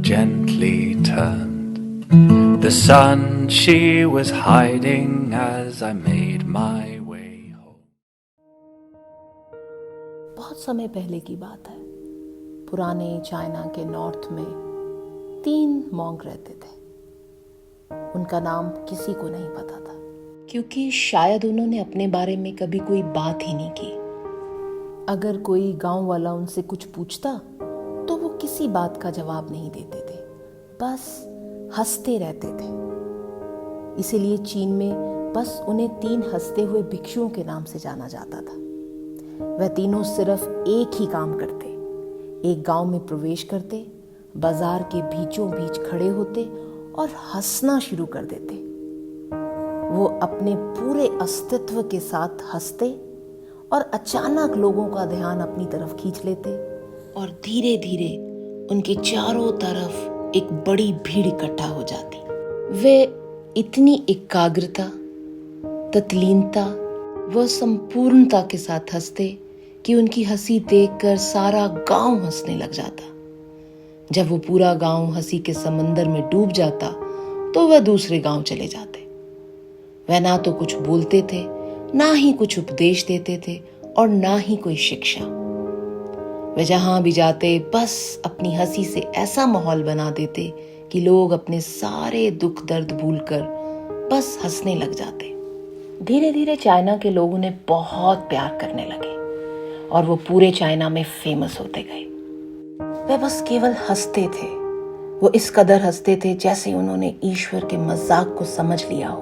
gently turned. The sun she was hiding as I made my way home. बहुत समय पहले की बात है। पुराने चाइना के नॉर्थ में 3 मॉन्क रहते थे। उनका नाम किसी को नहीं पता था, क्योंकि शायद उन्होंने अपने बारे में कभी कोई बात ही नहीं की। अगर कोई गांव वाला उनसे कुछ पूछता तो वो किसी बात का जवाब नहीं देते थे, बस हंसते रहते थे। इसीलिए चीन में बस उन्हें 3 हंसते हुए भिक्षुओं के नाम से जाना जाता था। वह तीनों सिर्फ एक ही काम करते, एक गांव में प्रवेश करते, बाजार के बीचों बीच खड़े होते और हंसना शुरू कर देते। वो अपने पूरे अस्तित्व के साथ हंसते और अचानक लोगों का ध्यान अपनी तरफ खींच लेते और धीरे धीरे उनके चारों तरफ एक बड़ी भीड़ इकट्ठा हो जाती। वे इतनी एकाग्रता, तत्लीनता व संपूर्णता के साथ हंसते कि उनकी हंसी देखकर सारा गांव हंसने लग जाता। जब वो पूरा गांव हंसी के समंदर में डूब जाता तो वह दूसरे गांव चले जाते। वह ना तो कुछ बोलते थे, ना ही कुछ उपदेश देते थे और ना ही कोई शिक्षा। वे जहां भी जाते बस अपनी हंसी से ऐसा माहौल बना देते कि लोग अपने सारे दुख दर्द भूलकर बस हंसने लग जाते। धीरे धीरे चाइना के लोग उन्हें बहुत प्यार करने लगे और वो पूरे चाइना में फेमस होते गए। वे बस केवल हंसते थे। वो इस कदर हंसते थे जैसे उन्होंने ईश्वर के मजाक को समझ लिया हो।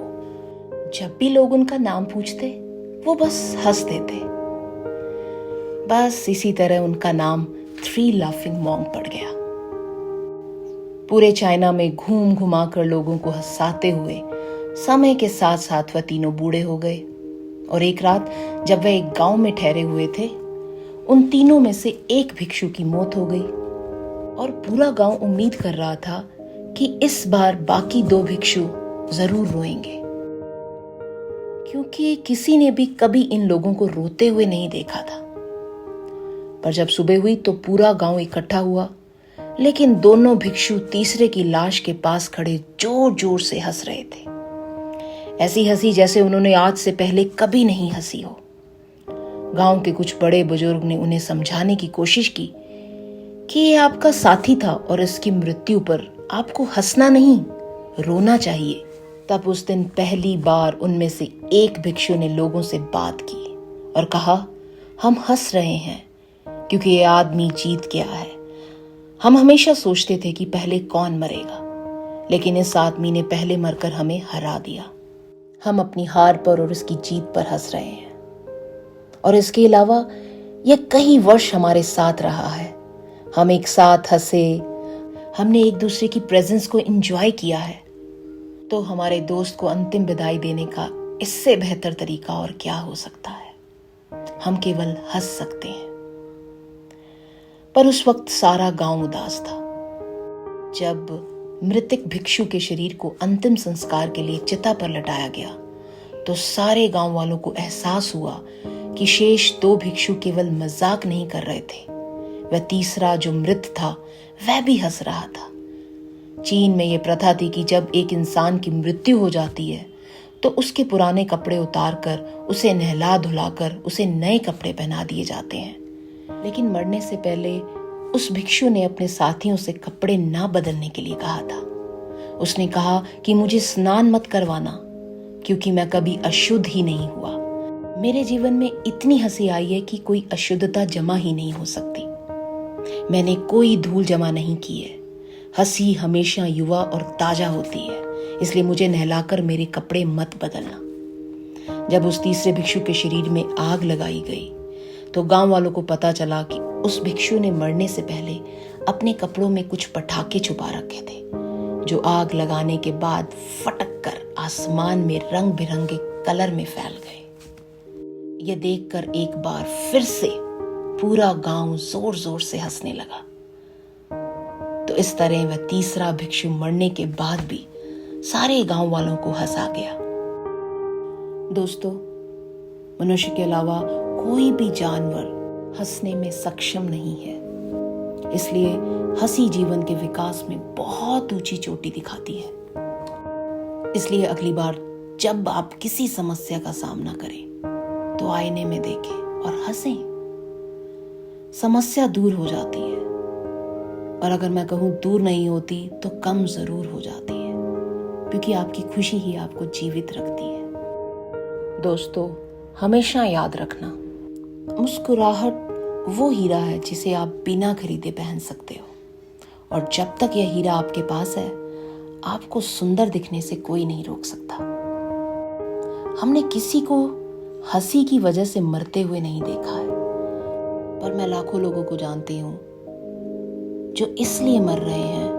जब भी लोग उनका नाम पूछते वो बस हंसते थे। बस इसी तरह उनका नाम 3 लाफिंग मॉन्क पड़ गया। पूरे चाइना में घूम घुमा कर लोगों को हंसाते हुए समय के साथ साथ वह तीनों बूढ़े हो गए और एक रात जब वह एक गांव में ठहरे हुए थे, उन तीनों में से एक भिक्षु की मौत हो गई और पूरा गांव उम्मीद कर रहा था कि इस बार बाकी 2 भिक्षु जरूर रोएंगे, क्योंकि किसी ने भी कभी इन लोगों को रोते हुए नहीं देखा था। पर जब सुबह हुई तो पूरा गांव इकट्ठा हुआ, लेकिन दोनों भिक्षु तीसरे की लाश के पास खड़े जोर जोर से हंस रहे थे। ऐसी हंसी जैसे उन्होंने आज से पहले कभी नहीं हंसी हो। गांव के कुछ बड़े बुजुर्ग ने उन्हें समझाने की कोशिश की कि ये आपका साथी था और इसकी मृत्यु पर आपको हंसना नहीं, रोना चाहिए। तब उस दिन पहली बार उनमें से एक भिक्षु ने लोगों से बात की और कहा, हम हंस रहे हैं क्योंकि ये आदमी जीत गया है। हम हमेशा सोचते थे कि पहले कौन मरेगा, लेकिन इस आदमी ने पहले मरकर हमें हरा दिया। हम अपनी हार पर और उसकी जीत पर हंस रहे हैं। और इसके अलावा यह कई वर्ष हमारे साथ रहा है। हम एक साथ हंसे, हमने एक दूसरे की प्रेजेंस को एंजॉय किया है। तो हमारे दोस्त को अंतिम विदाई देने का इससे बेहतर तरीका और क्या हो सकता है। हम केवल हंस सकते हैं। पर उस वक्त सारा गांव उदास था। जब मृतक भिक्षु के शरीर को अंतिम संस्कार के लिए चिता पर लटाया गया तो सारे गांव वालों को एहसास हुआ कि शेष 2 भिक्षु केवल मजाक नहीं कर रहे थे, वह तीसरा जो मृत था वह भी हंस रहा था। चीन में यह प्रथा थी कि जब एक इंसान की मृत्यु हो जाती है तो उसके पुराने कपड़े उतारकर उसे नहला धुलाकर उसे नए कपड़े पहना दिए जाते हैं। लेकिन मरने से पहले उस भिक्षु ने अपने साथियों से कपड़े ना बदलने के लिए कहा था। उसने कहा कि मुझे स्नान मत करवाना, क्योंकि मैं कभी अशुद्ध ही नहीं हुआ। मेरे जीवन में इतनी हंसी आई है कि कोई अशुद्धता जमा ही नहीं हो सकती। मैंने कोई धूल जमा नहीं की है। हंसी हमेशा युवा और ताजा होती है, इसलिए मुझे नहलाकर मेरे कपड़े मत बदलना। जब उस तीसरे भिक्षु के शरीर में आग लगाई गई तो गांव वालों को पता चला कि उस भिक्षु ने मरने से पहले अपने कपड़ों में कुछ पटाखे छुपा रखे थे, जो आग लगाने के बाद फटक कर आसमान में रंग बिरंगे कलर में फैल गए। यह देखकर एक बार फिर से पूरा गांव जोर जोर से हंसने लगा। तो इस तरह वह तीसरा भिक्षु मरने के बाद भी सारे गांव वालों को हंसा गया। दोस्तों, मनुष्य के अलावा कोई भी जानवर हंसने में सक्षम नहीं है, इसलिए हंसी जीवन के विकास में बहुत ऊंची चोटी दिखाती है। इसलिए अगली बार जब आप किसी समस्या का सामना करें तो आईने में देखें और हंसें। समस्या दूर हो जाती है, और अगर मैं कहूं दूर नहीं होती तो कम जरूर हो जाती है, क्योंकि आपकी खुशी ही आपको जीवित रखती है। दोस्तों, हमेशा याद रखना, मुस्कुराहट वो हीरा है जिसे आप बिना खरीदे पहन सकते हो, और जब तक यह हीरा आपके पास है, आपको सुंदर दिखने से कोई नहीं रोक सकता। हमने किसी को हंसी की वजह से मरते हुए नहीं देखा है, पर मैं लाखों लोगों को जानती हूं जो इसलिए मर रहे हैं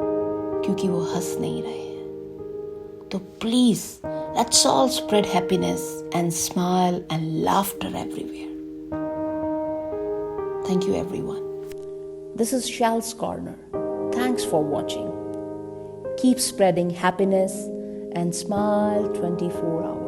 क्योंकि वो हंस नहीं रहे हैं। तो please, let's all spread happiness and smile and laughter everywhere. Thank you everyone. This is Shal's Corner. Thanks for watching. Keep spreading happiness and smile 24 hours.